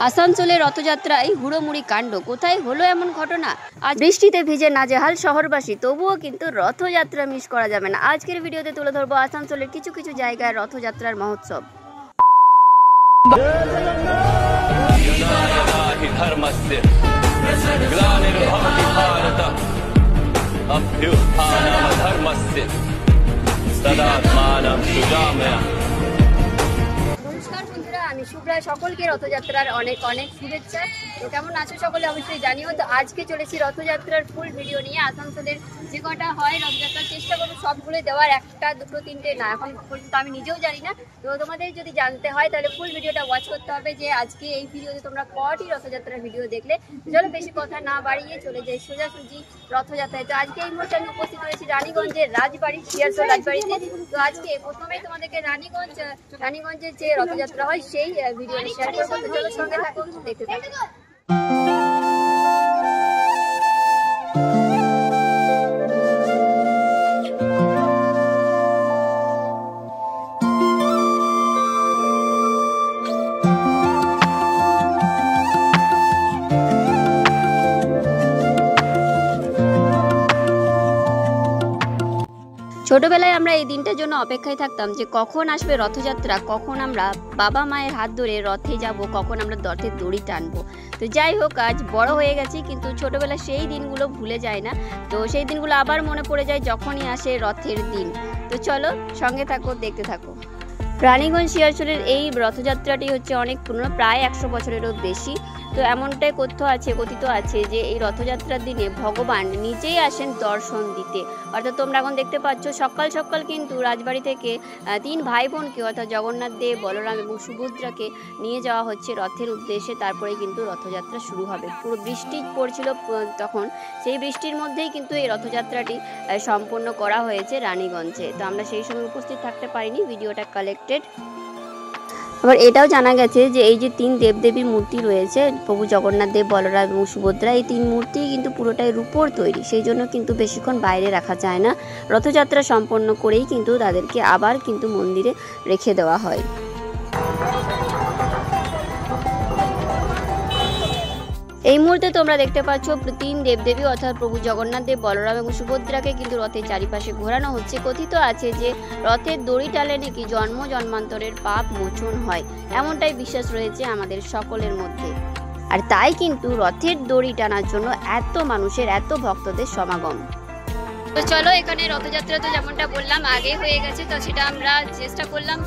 আসানসোলের রথযাত্রায় হুড়োমুড়ি কাণ্ড, কোথায় হলো এমন ঘটনা? আজ বৃষ্টিতে ভিজে নাজেহাল শহরবাসী, তবুও কিন্তু রথযাত্রা মিস করা যাবে না। আজকের ভিডিওতে তুলে ধরবো আসানসোলের কিছু কিছু জায়গায় রথযাত্রার মহোৎসব। নমস্কার বন্ধুরা, আমি শুভ্রা, সকলকে রথযাত্রার অনেক অনেক শুভেচ্ছা। তো কেমন আছো সকলে অবশ্যই জানিও। তো আজকে চলেছি রথযাত্রার ফুল ভিডিও নিয়ে। আসানসোলের যে কটা হয় রথযাত্রার চেষ্টা করবো সবগুলো দেওয়ার, একটা দুটো তিনটে না, এখন পর্যন্ত আমি নিজেও জানি না। তো তোমাদের যদি জানতে হয় তাহলে ফুল ভিডিওটা ওয়াচ করতে হবে, যে আজকে এই ভিডিওতে তোমরা কটি রথযাত্রার ভিডিও দেখলে। চলো বেশি কথা না বাড়িয়ে চলে যাই সোজাসুজি রথযাত্রায়। তো আজকে এই মুহূর্তে আমি উপস্থিত হয়েছি রানীগঞ্জের রাজবাড়ি, শিয়ারসোল রাজবাড়িতে। তো আজকে প্রথমেই তোমাদেরকে রানীগঞ্জের যে রথযাত্রা হয় সেই ভিডিও শেয়ার করবো। তো চলো সঙ্গে থাকো, দেখতে থাকো। ছোটবেলায় আমরা এই দিনটার জন্য অপেক্ষায় থাকতাম যে কখন আসবে রথযাত্রা, কখন আমরা বাবা মায়ের হাত ধরে রথে যাব, কখন আমরা রথের দড়ি টানবো। তো যাই হোক, আজ বড় হয়ে গেছি, কিন্তু ছোটবেলা সেই দিনগুলো ভুলে যায় না। তো সেই দিনগুলো আবার মনে পড়ে যায় যখনই আসে রথের দিন। তো চলো সঙ্গে থাকো, দেখতে থাকো। রানীগঞ্জ শিয়ারসোলের এই রথযাত্রাটি হচ্ছে অনেক পুরনো, প্রায় 100 বছরেরও বেশি। তো এমনটাই কথিত আছে যে এই রথযাত্রার দিনে ভগবান নিজেই আসেন দর্শন দিতে। অর্থাৎ তোমরা এখন দেখতে পাচ্ছ সকাল সকাল কিন্তু রাজবাড়ি থেকে 3 ভাই বোনকে, অর্থাৎ জগন্নাথ দেব, বলরাম এবং সুভদ্রাকে নিয়ে যাওয়া হচ্ছে রথের উদ্দেশ্যে। তারপরে কিন্তু রথযাত্রা শুরু হবে। পুরো বৃষ্টি পড়ছিল তখন, সেই বৃষ্টির মধ্যেই কিন্তু এই রথযাত্রাটি সম্পন্ন করা হয়েছে রানীগঞ্জে। তো আমরা সেই সময় উপস্থিত থাকতে পারিনি, ভিডিওটা কালেক্টেড। আবার এটাও জানা গেছে যে এই যে 3 দেবদেবীর মূর্তি রয়েছে, প্রভু জগন্নাথ দেব, বলরাম এবং সুভদ্রা, এই 3 মূর্তি কিন্তু পুরোটাই রূপোর তৈরি, সেই জন্য কিন্তু বেশিক্ষণ বাইরে রাখা যায় না। রথযাত্রা সম্পন্ন করেই কিন্তু তাদেরকে আবার কিন্তু মন্দিরে রেখে দেওয়া হয়। এই মুহূর্তে তোমরা দেখতে পাচ্ছ 3 দেবদেবী, অর্থাৎ প্রভু জগন্নাথ দেব, বলরাম এবং সুভদ্রাকে কিন্তু রথের চারিপাশে ঘোরানো হচ্ছে। কথিত আছে যে রথের দড়ি টালে নাকি জন্ম জন্মান্তরের পাপ মোচন হয়, এমনটাই বিশ্বাস রয়েছে আমাদের সকলের মধ্যে। আর তাই কিন্তু রথের দড়ি টানার জন্য এত মানুষের, এত ভক্তদের সমাগম। তো চলো, এখানে রথযাত্রা তো যেমনটা বললাম আগে হয়ে গেছে, তো সেটা আমরা চেষ্টা করলাম,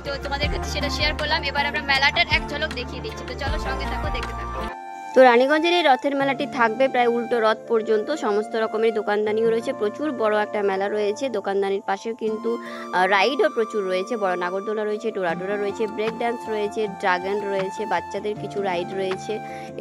তো তোমাদের কাছে সেটা শেয়ার করলাম। এবার আমরা মেলাটার এক ঝলক দেখিয়ে দিচ্ছি। তো চলো সঙ্গে থাকো, দেখতে থাকো। তো রানীগঞ্জের এই রথের মেলাটি থাকবে প্রায় উল্টো রথ পর্যন্ত। সমস্ত রকমের দোকানদানিও রয়েছে, প্রচুর বড় একটা মেলা রয়েছে। দোকানদানির পাশেও কিন্তু রাইডও প্রচুর রয়েছে, বড় নাগরদোলা রয়েছে, টোরাডোরা রয়েছে, ব্রেক ডান্স রয়েছে, ড্রাগন রয়েছে, বাচ্চাদের কিছু রাইড রয়েছে।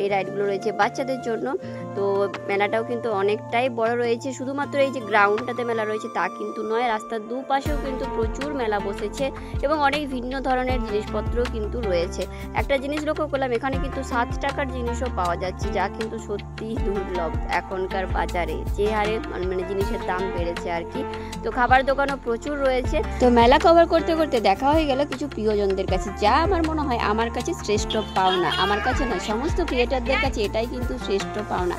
এই রাইডগুলো রয়েছে বাচ্চাদের জন্য। তো মেলাটাও কিন্তু অনেকটাই বড় রয়েছে। শুধুমাত্র এই যে গ্রাউন্ডটাতে মেলা রয়েছে তা কিন্তু নয়, রাস্তার দুপাশেও কিন্তু প্রচুর মেলা বসেছে এবং অনেক ভিন্ন ধরনের জিনিসপত্রও কিন্তু রয়েছে। একটা জিনিস লক্ষ্য করলাম, এখানে কিন্তু 7 টাকার জিনিসও পাওয়া যাচ্ছে, যা কিন্তু সত্যি দুর্লভ এখনকার বাজারে, যে হারে মানে জিনিসের দাম বেড়েছে আর কি। তো খাবার দোকানও প্রচুর রয়েছে। তো মেলা কভার করতে করতে দেখা হয়ে গেল কিছু প্রিয়জনদের কাছে, যা আমার মনে হয় আমার কাছে শ্রেষ্ঠ পাওনা। আমার কাছে নয়, সমস্ত ক্রিয়েটারদের কাছে এটাই কিন্তু শ্রেষ্ঠ পাওনা।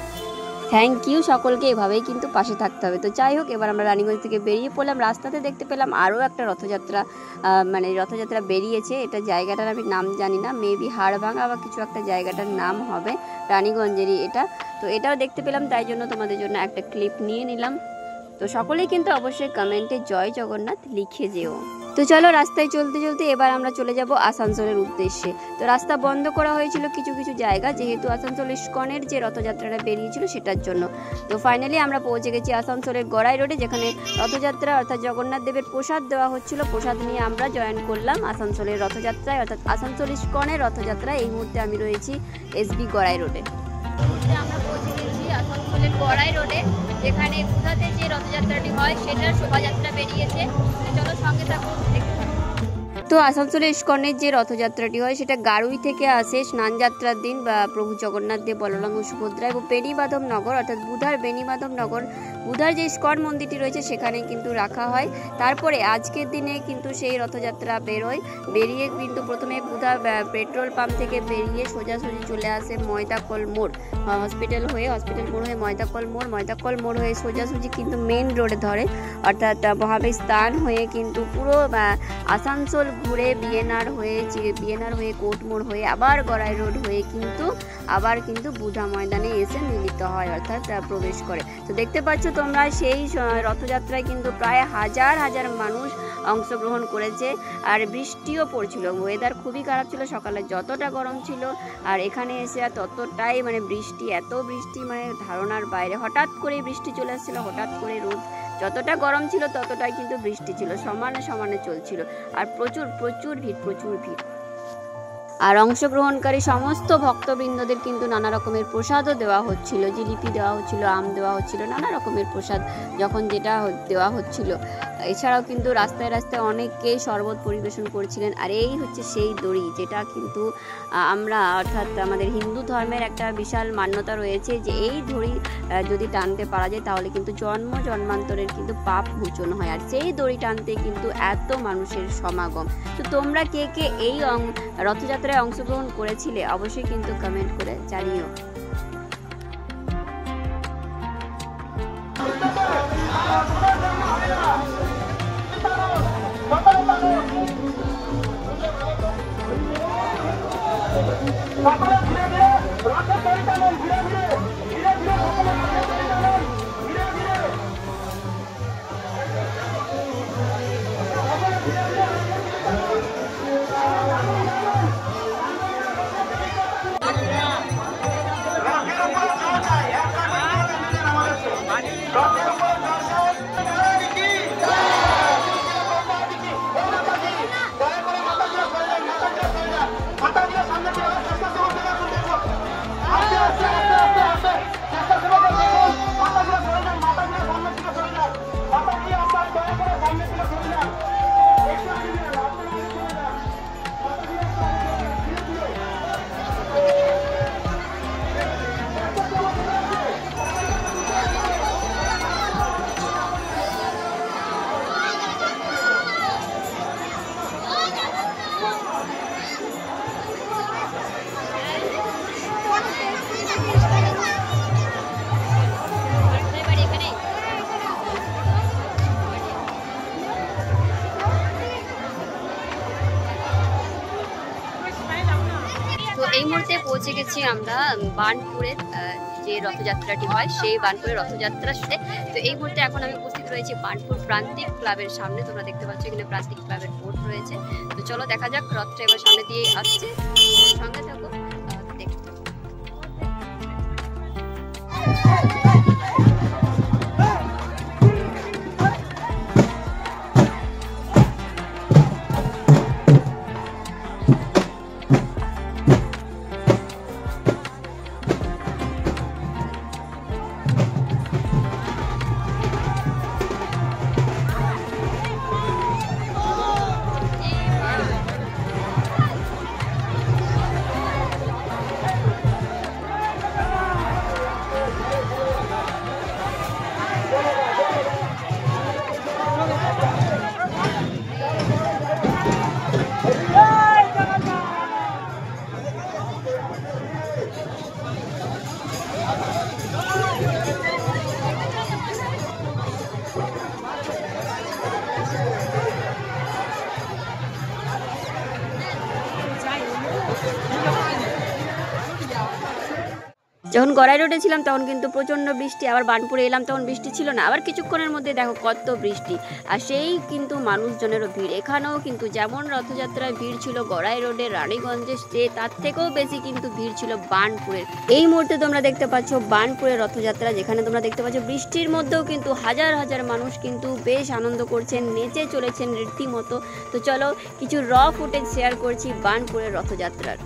থ্যাংক ইউ সকলকে, এভাবেই কিন্তু পাশে থাকতে হবে। তো যাই হোক, এবার আমরা রানীগঞ্জ থেকে বেরিয়ে পড়লাম। রাস্তাতে দেখতে পেলাম আরও একটা রথযাত্রা বেরিয়েছে। এটা জায়গাটার আমি নাম জানি না, মেবি হাড়ভাঙা বা কিছু একটা জায়গাটার নাম হবে, রানীগঞ্জেরই এটা। তো এটাও দেখতে পেলাম, তাই জন্য তোমাদের জন্য একটা ক্লিপ নিয়ে নিলাম। তো সকলেই কিন্তু অবশ্যই কমেন্টে জয় জগন্নাথ লিখে যেও। তো চলো, রাস্তায় চলতে চলতে এবার আমরা চলে যাব আসানসোলের উদ্দেশ্যে। তো রাস্তা বন্ধ করা হয়েছিল কিছু কিছু জায়গা, যেহেতু আসানসোল ইস্কনের যে রথযাত্রাটা বেরিয়েছিল সেটার জন্য। তো ফাইনালি আমরা পৌঁছে গেছি আসানসোলের গড়াই রোডে, যেখানে রথযাত্রা অর্থাৎ জগন্নাথ দেবের প্রসাদ দেওয়া হচ্ছিল। প্রসাদ নিয়ে আমরা জয়েন করলাম আসানসোলের রথযাত্রায়, অর্থাৎ আসানসোল ইস্কনের রথযাত্রায়। এই মুহূর্তে আমি রয়েছি এসবি গড়াই রোডে। আমরা পৌঁছে গেছি আসানসোলের গড়াই রোডে, যেখানে কোথাতে যে রথযাত্রাটি হয় সেটার শোভাযাত্রা বেরিয়েছে। চলো সঙ্গে থাকো, দেখতে থাকো। তো আসানসোলে ইস্কনের যে রথযাত্রাটি হয় সেটা গাড়ুই থেকে আসে স্নানযাত্রার দিন বা প্রভু জগন্নাথ দেব বলরাম ও সুভদ্রা এবং বেণীমাধব নগর অর্থাৎ বুধার বেণীমাধব নগর বুধার যে ইস্কন মন্দিরটি রয়েছে সেখানে কিন্তু রাখা হয়। তারপরে আজকের দিনে কিন্তু সেই রথযাত্রা বেরিয়ে কিন্তু প্রথমে বুধা পেট্রোল পাম্প থেকে বেরিয়ে সোজাসুজি চলে আসে ময়দাকল মোড়, হসপিটাল মোড় হয়ে ময়দাকল মোড় হয়ে সোজাসুজি কিন্তু মেন রোডে ধরে, অর্থাৎ মহাবীর স্থান হয়ে কিন্তু পুরো আসানসোল ঘুরে বিএনআর হয়ে কোর্ট মোড় হয়ে আবার গড়াই রোড হয়ে কিন্তু বুধা ময়দানে এসে মিলিত হয়, অর্থাৎ প্রবেশ করে। তো দেখতে পাচ্ছ তোমরা সেই রথযাত্রায় কিন্তু প্রায় হাজার হাজার মানুষ অংশগ্রহণ করেছে। আর বৃষ্টিও পড়ছিল, ওয়েদার খুবই খারাপ ছিল, সকালে যতটা গরম ছিল আর এখানে এসে ততটাই এত বৃষ্টি ধারণার বাইরে। হঠাৎ করে বৃষ্টি চলে আসছিল, হঠাৎ করে রোদ, যতটা গরম ছিল ততটাই কিন্তু বৃষ্টি ছিল, সমানে সমানে চলছিল। আর প্রচুর ভিড়। আর অংশগ্রহণকারী সমস্ত ভক্তবৃন্দদের কিন্তু নানা রকমের প্রসাদও দেওয়া হচ্ছিল, জিলিপি দেওয়া হচ্ছিল, আম দেওয়া হচ্ছিল, নানা রকমের প্রসাদ যখন যেটা দেওয়া হচ্ছিল। এছাড়াও কিন্তু রাস্তায় অনেকে শরবত পরিবেশন করছিলেন। আর এই হচ্ছে সেই দড়ি যেটা কিন্তু আমরা অর্থাৎ আমাদের হিন্দু ধর্মের একটা বিশাল মান্যতা রয়েছে যে এই দড়ি যদি টানতে পারা যায় তাহলে কিন্তু জন্মান্তরের কিন্তু পাপ মোচন হয়। আর সেই দড়ি টানতে কিন্তু এত মানুষের সমাগম। তো তোমরা কে এই রথযাত্রায় অংশগ্রহণ করেছিলে অবশ্যই কিন্তু কমেন্ট করে জানিও। এই মুহূর্তে পৌঁছে গেছি আমরা বার্নপুরের যে রথযাত্রাটি হয় সেই বার্নপুরের রথযাত্রার সাথে। তো এই মুহূর্তে এখন আমি উপস্থিত রয়েছি বার্নপুর প্রান্তিক ক্লাবের সামনে। তোমরা দেখতে পাচ্ছ এখানে প্রান্তিক ক্লাবের বোর্ড রয়েছে। তো চলো দেখা যাক রথটা এবার সামনে দিয়ে আসছে, সঙ্গে থাকো দেখতে থাকো। যখন গড়াই রোডে ছিলাম তখন কিন্তু প্রচণ্ড বৃষ্টি, আবার বার্নপুরে এলাম তখন বৃষ্টি ছিল না, আবার কিছুক্ষণের মধ্যে দেখো কত বৃষ্টি। আর সেই কিন্তু মানুষজনেরও ভিড়। এখানেও কিন্তু যেমন রথযাত্রায় ভিড় ছিল গড়াই রোডে রানীগঞ্জে, সে তার থেকেও বেশি কিন্তু ভিড় ছিল বার্নপুরের। এই মুহূর্তে তোমরা দেখতে পাচ্ছ বার্নপুরের রথযাত্রা, যেখানে তোমরা দেখতে পাচ্ছ বৃষ্টির মধ্যেও কিন্তু হাজার হাজার মানুষ কিন্তু বেশ আনন্দ করছেন, নেচে চলেছেন রীতিমতো। তো চলো কিছু ফুটেজ শেয়ার করছি বার্নপুরের রথযাত্রার।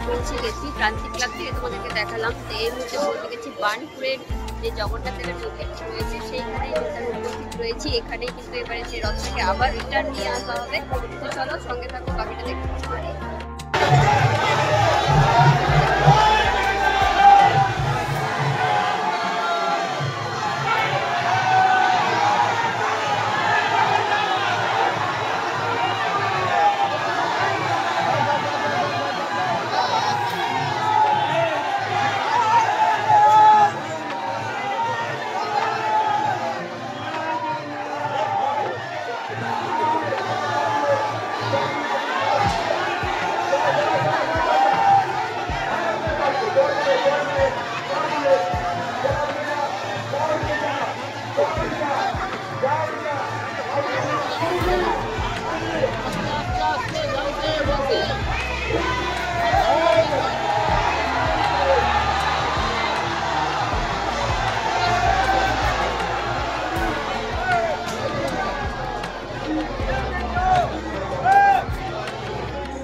পৌঁছে গেছি। প্রান্তিক ক্লাব থেকে তোমাদেরকে দেখালাম। তো এই মুহূর্তে পৌঁছে গেছি বার্নপুরের যে জগন্নাথ দেবের মন্দির রয়েছে সেইখানেই উপস্থিত রয়েছি। এখানেই কিন্তু এবারে যে রথটাকে আবার রিটার্ন নিয়ে আসা হবে। তো চলো সঙ্গে থাকো, বাকিটা দেখতে পারি।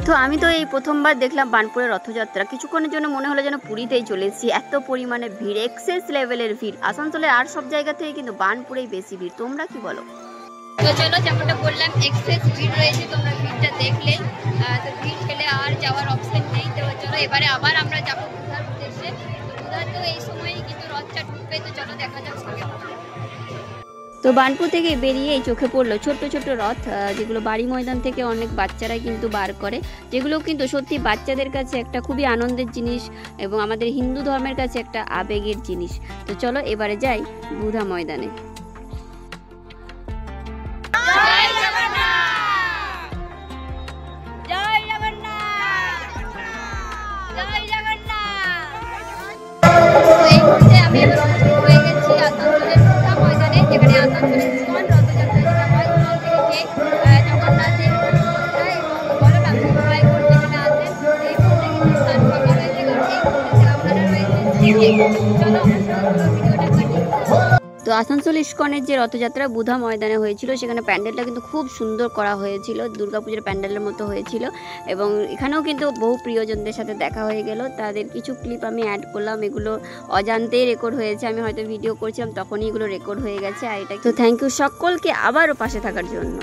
তো আমি তো এই প্রথমবার দেখলাম বার্নপুরের রথযাত্রা। কিছুক্ষণের জন্য মনে হলো যেন পুরীতেই চলে এসেছি, এত পরিমাণে ভিড়, এক্সেস লেভেলের ভিড়। আসানসোলের আর সব জায়গা থেকে কিন্তু বার্নপুরেই বেশি ভিড়। তোমরা কি বলো? তো চলো, যেমনটা বললাম এক্সেস ভিড় রয়েছে, তোমরা ভিড়টা দেখলে। তো ভিড় ঠেলে আর যাওয়ার অপশন নেই। তো চলো এবারে আবার আমরা যাবো বুধার উদ্দেশ্যে। বুধার তো এই সময়ই কিন্তু রথটা ঢুকবে। তো চলো দেখা যাক সঙ্গে। তো বার্নপুর থেকে বেরিয়েই চোখে পড়লো ছোট্ট ছোট্ট রথ, যেগুলো বাড়ি ময়দান থেকে অনেক বাচ্চারাই কিন্তু বার করে, যেগুলো কিন্তু সত্যি বাচ্চাদের কাছে একটা খুবই আনন্দের জিনিস এবং আমাদের হিন্দু ধর্মের কাছে একটা আবেগের জিনিস। তো চলো এবারে যাই বুধা ময়দানে। তো আসানসোল ইস্কনের যে রথযাত্রা বুধা ময়দানে হয়েছিল, সেখানে প্যান্ডেলটা কিন্তু খুব সুন্দর করা হয়েছিল, দুর্গাপূজার প্যান্ডেলের মতো হয়েছিল। এবং এখানেও কিন্তু বহু প্রিয়জনদের সাথে দেখা হয়ে গেল। তাদের কিছু ক্লিপ আমি অ্যাড করলাম, এগুলো অজান্তেই রেকর্ড হয়েছে। আমি হয়তো ভিডিও করছিলাম তখনই এগুলো রেকর্ড হয়ে গেছে। আর এটা তো থ্যাংক ইউ সকলকে আবারও পাশে থাকার জন্য।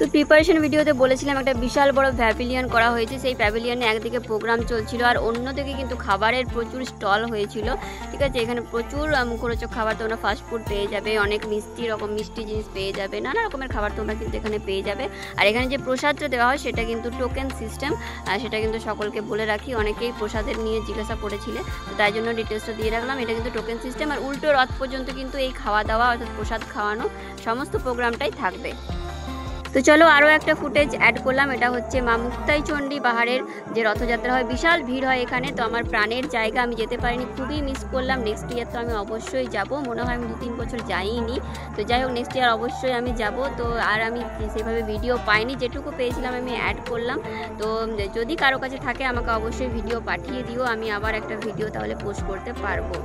তো প্রিপারেশন ভিডিওতে বলেছিলাম একটা বিশাল বড় প্যাভিলিয়ন করা হয়েছে। সেই প্যাভিলিয়নে একদিকে প্রোগ্রাম চলছিল আর অন্যদিকে কিন্তু খাবারের প্রচুর স্টল হয়েছিল। ঠিক আছে, এখানে প্রচুর মুখরোচক খাবার তোমরা ফাস্টফুড পেয়ে যাবে, অনেক মিষ্টি জিনিস পেয়ে যাবে, নানা রকমের খাবার তোমরা কিন্তু এখানে পেয়ে যাবে। আর এখানে যে প্রসাদটা দেওয়া হয় সেটা কিন্তু টোকেন সিস্টেম, সেটা কিন্তু সকলকে বলে রাখি। অনেকেই প্রসাদের নিয়ে জিজ্ঞাসা করেছিলে, তো তাই জন্য ডিটেলসটা দিয়ে রাখলাম। এটা কিন্তু টোকেন সিস্টেম। আর উল্টো রথ পর্যন্ত কিন্তু এই খাওয়া দাওয়া অর্থাৎ প্রসাদ খাওয়ানো সমস্ত প্রোগ্রামটাই থাকবে। তো চলো আরও একটা ফুটেজ অ্যাড করলাম। এটা হচ্ছে মা মুক্তাই চণ্ডী পাহাড়ের যে রথযাত্রা হয়, বিশাল ভিড় হয় এখানে। তো আমার প্রাণের জায়গা, আমি যেতে পারিনি, খুবই মিস করলাম। নেক্সট ইয়ার তো আমি অবশ্যই যাব, মনে হয় আমি 2-3 বছর যাইনি। তো যাই হোক, নেক্সট ইয়ার অবশ্যই আমি যাব। তো আর আমি সেভাবে ভিডিও পাইনি, যেটুকু পেয়েছিলাম আমি অ্যাড করলাম। তো যদি কারো কাছে থাকে আমাকে অবশ্যই ভিডিও পাঠিয়ে দিও, আমি আবার একটা ভিডিও তাহলে পোস্ট করতে পারবো।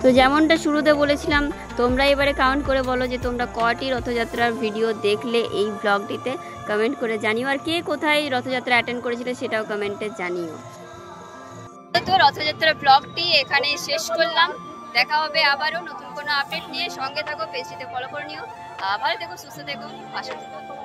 তো যেমনটা শুরুতে বলেছিলাম, তোমরা এবারে কাউন্ট করে বলো যে তোমরা কটি রথযাত্রার ভিডিও দেখলে এই ব্লগটিতে, কমেন্ট করে জানিও। আর কে কোথায় রথযাত্রা অ্যাটেন্ড করেছিলে সেটাও কমেন্টে জানিও। তো রথযাত্রার ব্লগটি এখানে শেষ করলাম। দেখা হবে আবারও নতুন কোনো আপডেট নিয়ে। সঙ্গে থাকো, পেজটিতে ফলো করে নিও। ভালো থেকো, সুস্থ থেকো, পাশে থেকো।